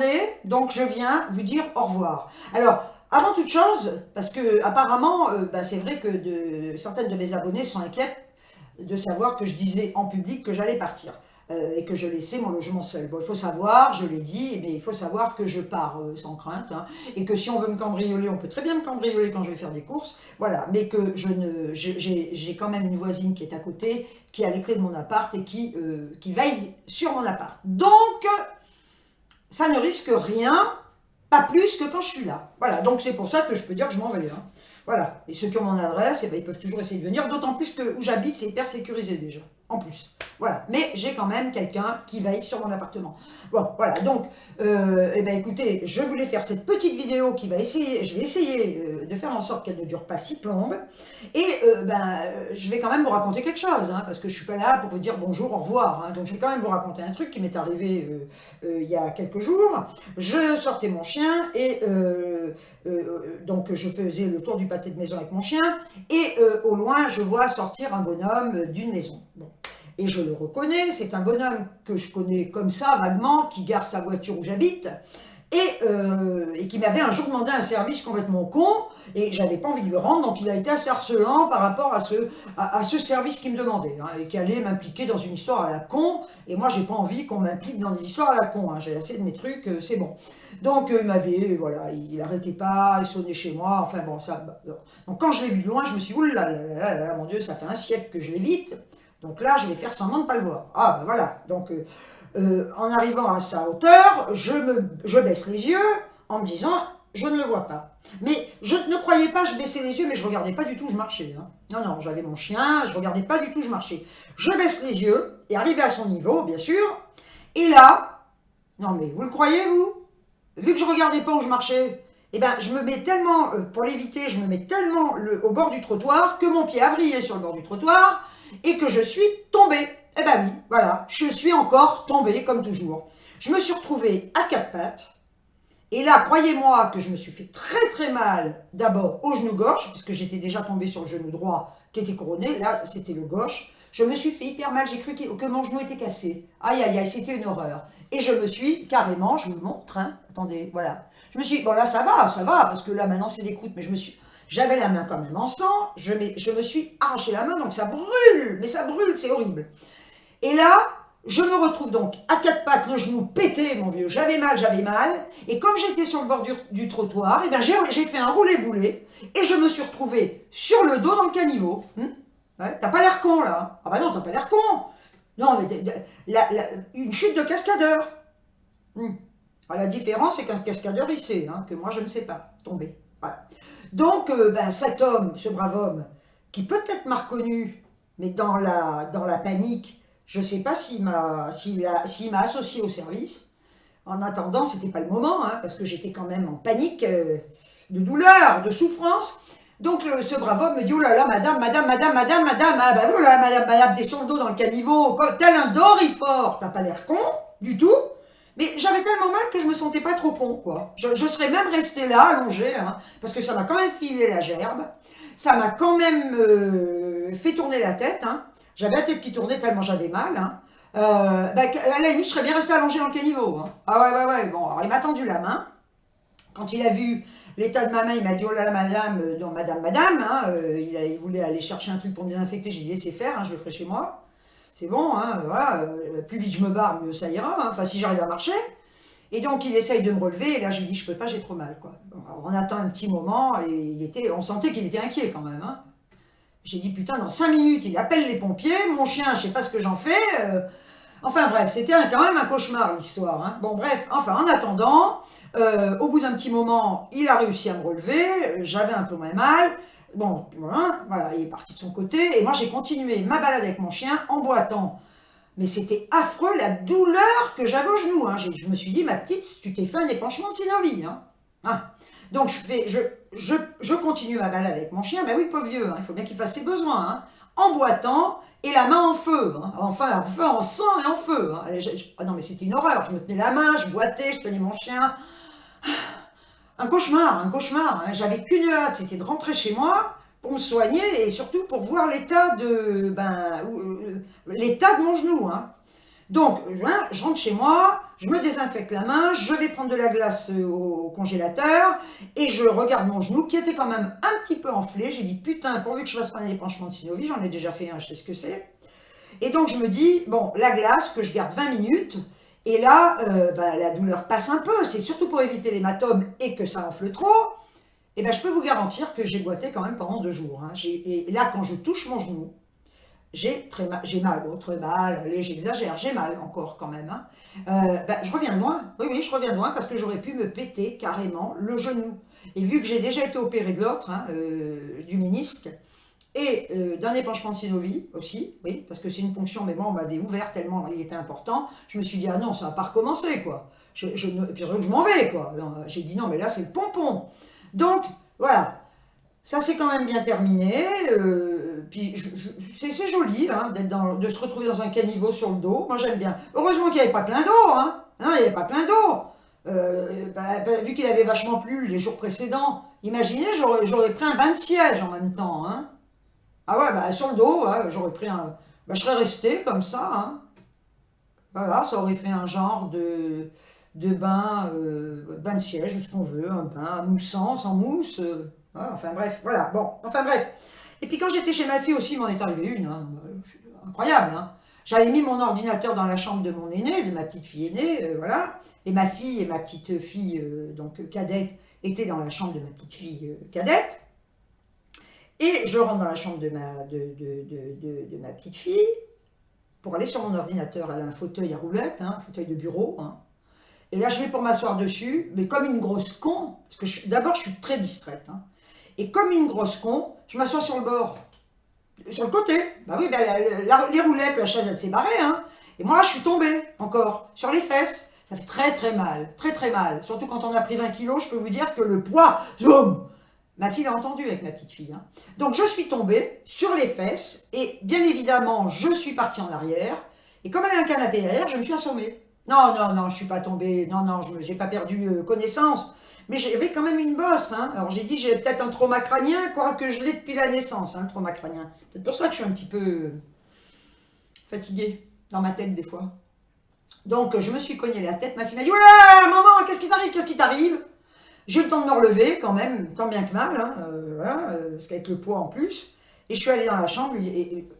m'attendez, donc je viens vous dire au revoir. Alors, avant toute chose, parce que apparemment, c'est vrai que certaines de mes abonnés sont inquiètes de savoir que je disais en public que j'allais partir et que je laissais mon logement seul. Bon, il faut savoir, je l'ai dit, mais il faut savoir que je pars sans crainte, hein, et que si on veut me cambrioler, on peut très bien me cambrioler quand je vais faire des courses, voilà, mais que j'ai quand même une voisine qui est à côté, qui a les clés de mon appart et qui veille sur mon appart. Donc, ça ne risque rien, pas plus que quand je suis là. Voilà, donc c'est pour ça que je peux dire que je m'en vais. Hein. Voilà, et ceux qui ont mon adresse, ils peuvent toujours essayer de venir, d'autant plus que où j'habite, c'est hyper sécurisé déjà, en plus. Voilà, mais j'ai quand même quelqu'un qui veille sur mon appartement. Bon, voilà, donc, écoutez, je voulais faire cette petite vidéo qui va essayer, je vais essayer de faire en sorte qu'elle ne dure pas 6 plombes, et je vais quand même vous raconter quelque chose, hein, parce que je suis pas là pour vous dire bonjour, au revoir, hein, donc je vais quand même vous raconter un truc qui m'est arrivé il y a quelques jours. Je sortais mon chien, et donc je faisais le tour du pâté de maison avec mon chien, et au loin, je vois sortir un bonhomme d'une maison. Bon. Et je le reconnais, c'est un bonhomme que je connais comme ça, vaguement, qui gare sa voiture où j'habite, et qui m'avait un jour demandé un service complètement con, et j'avais pas envie de le rendre, donc il a été assez harcelant par rapport à ce service qu'il me demandait, hein, et qui allait m'impliquer dans une histoire à la con, et moi j'ai pas envie qu'on m'implique dans des histoires à la con, hein, j'ai assez de mes trucs, c'est bon. Donc il m'avait, voilà, il arrêtait pas, il sonnait chez moi, enfin bon, ça... Donc quand je l'ai vu de loin, je me suis dit, oulala, là, mon Dieu, ça fait un siècle que je l'évite, donc là je vais faire semblant de ne pas le voir. Ah ben voilà, donc... en arrivant à sa hauteur, je baisse les yeux en me disant je ne le vois pas. Mais je ne croyais pas, je baissais les yeux, mais je ne regardais pas du tout, je marchais. Hein. Non, non, j'avais mon chien, je ne regardais pas du tout, je marchais. Je baisse les yeux, et arrivé à son niveau, bien sûr, et là, non mais vous le croyez, vous? Vu que je ne regardais pas où je marchais, eh ben, je me mets tellement, pour l'éviter, je me mets tellement au bord du trottoir que mon pied a vrillé sur le bord du trottoir et que je suis tombée. Eh ben oui, voilà, je suis encore tombée comme toujours. Je me suis retrouvée à quatre pattes. Et là, croyez-moi que je me suis fait très très mal, d'abord au genou gauche, puisque j'étais déjà tombée sur le genou droit qui était couronné, là c'était le gauche. Je me suis fait hyper mal, j'ai cru que mon genou était cassé. Aïe aïe aïe, c'était une horreur. Et je me suis carrément, je vous le montre, hein, attendez, voilà. Je me suis, bon là ça va, parce que là maintenant c'est des croûtes, mais j'avais la main quand même en sang, je me suis arraché la main, donc ça brûle, mais ça brûle, c'est horrible. Et là, je me retrouve donc à quatre pattes, le genou pété, mon vieux, j'avais mal, et comme j'étais sur le bord du trottoir, eh ben j'ai fait un roulé-boulé, et je me suis retrouvée sur le dos dans le caniveau. Ouais, t'as pas l'air con, là. Ah bah non, t'as pas l'air con. Non, mais une chute de cascadeur. Alors, la différence, c'est qu'un cascadeur, il sait, hein, que moi, je ne sais pas tomber. Voilà. Donc, cet homme, ce brave homme, qui peut-être m'a reconnu, mais dans la panique, je ne sais pas s'il m'a associé au service. En attendant, c'était pas le moment, hein, parce que j'étais quand même en panique, de douleur, de souffrance. Donc ce brave homme me dit, oh là là, madame, ah bah voilà, madame, t'es sur le dos dans le caniveau, tel un dorifort, t'as pas l'air con, du tout. Mais j'avais tellement mal que je me sentais pas trop con, quoi. Je serais même restée là, allongée, hein, parce que ça m'a quand même filé la gerbe, ça m'a quand même fait tourner la tête, hein. J'avais la tête qui tournait tellement j'avais mal, hein. À la limite, je serais bien restée allongée dans le caniveau, hein. Ah ouais, bon, alors il m'a tendu la main. Quand il a vu l'état de ma main, il m'a dit, oh là là, madame, non, madame, hein, il voulait aller chercher un truc pour me désinfecter, j'ai dit, laissez faire, hein, je le ferai chez moi. C'est bon, hein, voilà, plus vite je me barre, mieux ça ira, hein, enfin si j'arrive à marcher. Et donc il essaye de me relever, et là je lui dis, je peux pas, j'ai trop mal, quoi. Bon, alors, on attend un petit moment, et on sentait qu'il était inquiet quand même, hein. J'ai dit, putain, dans 5 minutes, il appelle les pompiers, mon chien, je sais pas ce que j'en fais. Enfin bref, c'était quand même un cauchemar l'histoire, hein. Bon bref, enfin en attendant, au bout d'un petit moment, il a réussi à me relever, j'avais un peu moins mal. Bon, voilà, il est parti de son côté, et moi j'ai continué ma balade avec mon chien en boitant. Mais c'était affreux la douleur que j'avais au genou, hein. Je me suis dit, ma petite, tu t'es fait un épanchement de synovie, hein. Donc je continue ma balade avec mon chien, ben oui, pauvre vieux, hein, il faut bien qu'il fasse ses besoins, hein, en boitant, et la main en feu, hein, enfin en feu, en sang et en feu. Hein. Ah non mais c'était une horreur, je me tenais la main, je boitais, je tenais mon chien. Un cauchemar, hein. J'avais qu'une hâte, c'était de rentrer chez moi pour me soigner et surtout pour voir l'état de mon genou. Hein. Donc, je rentre chez moi, je me désinfecte la main, je vais prendre de la glace au congélateur et je regarde mon genou qui était quand même un petit peu enflé. J'ai dit putain, pourvu que je fasse pas un épanchement de synovie, j'en ai déjà fait un, je sais ce que c'est. Et donc je me dis, bon, la glace que je garde 20 minutes, et là, la douleur passe un peu, c'est surtout pour éviter l'hématome et que ça enfle trop. Et ben je peux vous garantir que j'ai boité quand même pendant 2 jours. Hein. Et là, quand je touche mon genou, j'ai mal, bon, très mal, allez, j'exagère, j'ai mal encore quand même. Hein. Je reviens de loin, oui, je reviens de loin parce que j'aurais pu me péter carrément le genou. Et vu que j'ai déjà été opéré de l'autre, hein, du ménisque, et d'un épanchement de synovie aussi, oui, parce que c'est une ponction, mais moi on m'avait ouvert tellement il était important, je me suis dit, ah non, ça va pas recommencer, quoi. Et puis je m'en vais, quoi. J'ai dit, non, mais là c'est le pompon. Donc, voilà, ça c'est quand même bien terminé, puis c'est joli hein, de se retrouver dans un caniveau sur le dos, moi j'aime bien. Heureusement qu'il n'y avait pas plein d'eau, hein, non, il n'y avait pas plein d'eau. Vu qu'il avait vachement plu les jours précédents, imaginez, j'aurais pris un bain de siège en même temps, hein. Ah ouais, sur le dos, ouais, j'aurais pris un... je serais resté comme ça, hein. Voilà, ça aurait fait un genre de bain de siège, ou ce qu'on veut, un bain moussant, sans mousse, voilà, enfin bref, voilà, bon, enfin bref. Et puis quand j'étais chez ma fille aussi, il m'en est arrivé une, hein, incroyable, hein. J'avais mis mon ordinateur dans la chambre de mon aîné, de ma petite fille aînée, voilà, et ma fille et ma petite fille, donc cadette, étaient dans la chambre de ma petite fille cadette. Et je rentre dans la chambre de ma petite fille pour aller sur mon ordinateur. Elle a un fauteuil à roulettes, hein, un fauteuil de bureau. Hein. Et là, je vais pour m'asseoir dessus, mais comme une grosse con, parce que d'abord, je suis très distraite. Hein, et comme une grosse con, je m'assois sur le bord, sur le côté. Bah oui, les roulettes, la chaise, elle s'est barrée. Hein, et moi, je suis tombée encore sur les fesses. Ça fait très très mal, très très mal. Surtout quand on a pris 20 kilos, je peux vous dire que le poids, zoom. Ma fille l'a entendu avec ma petite fille. Hein. Donc je suis tombée sur les fesses et bien évidemment je suis partie en arrière. Et comme elle a un canapé derrière, je me suis assommée. Non, non, non, je ne suis pas tombée. Non, non, je n'ai pas perdu connaissance. Mais j'avais quand même une bosse. Hein. Alors j'ai dit j'ai peut-être un trauma crânien, quoique je l'ai depuis la naissance, hein, le trauma crânien. C'est pour ça que je suis un petit peu fatiguée dans ma tête des fois. Donc je me suis cogné la tête. Ma fille m'a dit « Ouais, maman, qu'est-ce qui t'arrive? Qu'est-ce qui t'arrive ?» J'ai eu le temps de me relever quand même, tant bien que mal, hein, voilà, parce qu'avec le poids en plus. Et je suis allée dans la chambre,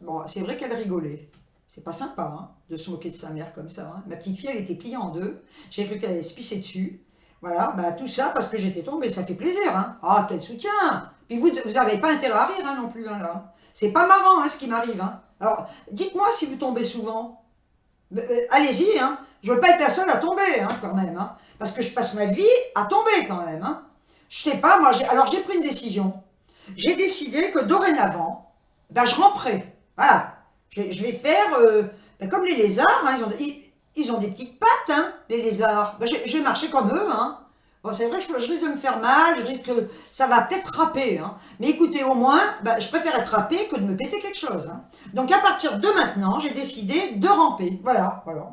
bon, c'est vrai qu'elle rigolait. C'est pas sympa hein, de se moquer de sa mère comme ça. Hein. Ma petite fille, elle était pliée en deux. J'ai cru qu'elle allait se pisser dessus. Voilà, tout ça parce que j'étais tombée, ça fait plaisir. Hein. Ah, quel soutien! Puis vous n'avez pas intérêt à rire hein, non plus, hein, là. C'est pas marrant hein, ce qui m'arrive. Hein. Alors, dites-moi si vous tombez souvent. Allez-y, hein. Je veux pas être la seule à tomber, hein, quand même. Hein. Parce que je passe ma vie à tomber, quand même. Hein. Je sais pas, moi, alors j'ai pris une décision. J'ai décidé que dorénavant, je ramperai. Voilà. Je vais faire comme les lézards. Hein, ils ont des petites pattes, hein, les lézards. Je vais marcher comme eux. Hein. Bon, c'est vrai que je risque de me faire mal, je risque que ça va peut-être râper. Hein. Mais écoutez, au moins, je préfère être râpé que de me péter quelque chose. Hein. Donc à partir de maintenant, j'ai décidé de ramper. Voilà, voilà.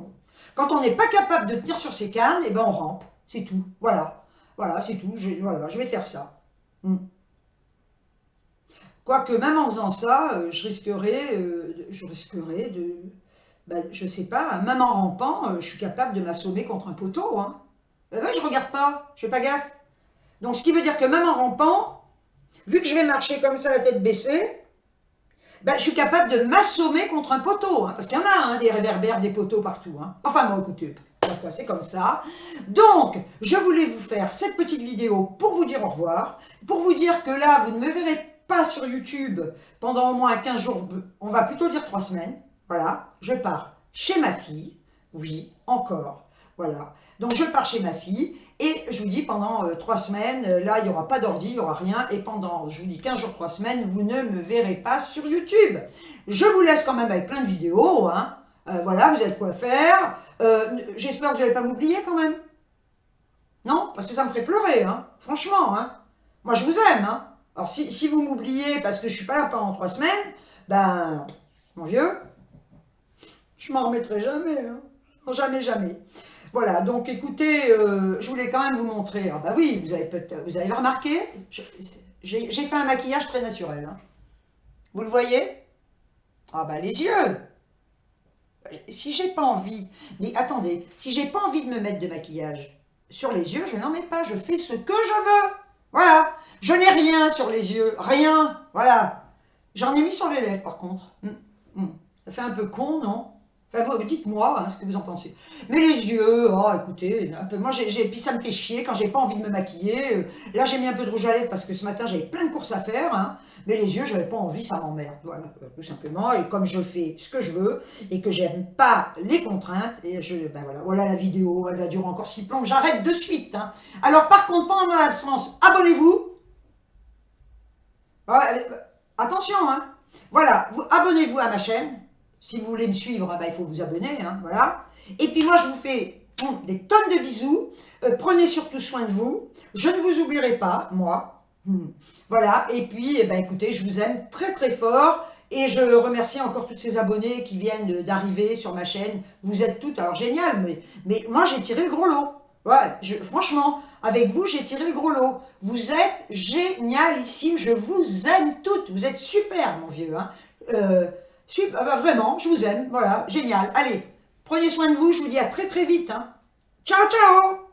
Quand on n'est pas capable de tenir sur ses cannes, on rampe. C'est tout. Voilà. Voilà, c'est tout. Voilà, je vais faire ça. Quoique, même en faisant ça, je risquerais de... je sais pas, même en rampant, je suis capable de m'assommer contre un poteau. Hein. Je regarde pas, je fais pas gaffe. Donc, ce qui veut dire que même en rampant, vu que je vais marcher comme ça, la tête baissée, je suis capable de m'assommer contre un poteau. Hein, parce qu'il y en a hein, des réverbères, des poteaux partout. Hein. Enfin, bon, écoutez, parfois c'est comme ça. Donc, je voulais vous faire cette petite vidéo pour vous dire au revoir. Pour vous dire que là, vous ne me verrez pas sur YouTube pendant au moins 15 jours. On va plutôt dire 3 semaines. Voilà, je pars chez ma fille. Oui, encore. Voilà. Donc, je pars chez ma fille et je vous dis pendant 3 semaines, là, il n'y aura pas d'ordi, il n'y aura rien. Et pendant, je vous dis 15 jours, 3 semaines, vous ne me verrez pas sur YouTube. Je vous laisse quand même avec plein de vidéos. Hein. Voilà, vous avez quoi faire. J'espère que vous n'allez pas m'oublier quand même. Non, parce que ça me ferait pleurer. Hein. Franchement, hein. Moi, je vous aime. Hein. Alors, si vous m'oubliez parce que je ne suis pas là pendant 3 semaines, mon vieux, je m'en remettrai jamais. Hein. Non, jamais, jamais. Voilà, donc écoutez, je voulais quand même vous montrer. Ah oui, vous avez remarqué, j'ai fait un maquillage très naturel. Hein. Vous le voyez? Ah les yeux. Si j'ai pas envie, mais attendez, si j'ai pas envie de me mettre de maquillage sur les yeux, je n'en mets pas, je fais ce que je veux. Voilà, je n'ai rien sur les yeux, rien, voilà. J'en ai mis sur les lèvres par contre. Ça fait un peu con, non? Enfin, dites-moi ce que vous en pensez. Mais les yeux, oh, écoutez, un peu, moi, puis ça me fait chier quand j'ai pas envie de me maquiller. Là, j'ai mis un peu de rouge à lèvres parce que ce matin, j'avais plein de courses à faire. Mais les yeux, j'avais pas envie, ça m'emmerde. Voilà, tout simplement. Et comme je fais ce que je veux et que j'aime pas les contraintes, et ben voilà la vidéo, elle va durer encore 6 plombs, j'arrête de suite. Alors, par contre, pendant mon absence, abonnez-vous. Attention, Voilà, abonnez-vous à ma chaîne. Si vous voulez me suivre, il faut vous abonner, voilà. Et puis moi, je vous fais des tonnes de bisous. Prenez surtout soin de vous. Je ne vous oublierai pas, moi. Voilà, et puis, écoutez, je vous aime très très fort. Et je remercie encore tous ces abonnés qui viennent d'arriver sur ma chaîne. Vous êtes toutes, alors génial, mais moi, j'ai tiré le gros lot. Ouais, franchement, avec vous, j'ai tiré le gros lot. Vous êtes génialissimes, je vous aime toutes. Vous êtes super, mon vieux. Super, vraiment, je vous aime. Voilà, génial. Allez, prenez soin de vous, je vous dis à très très vite. Ciao, ciao!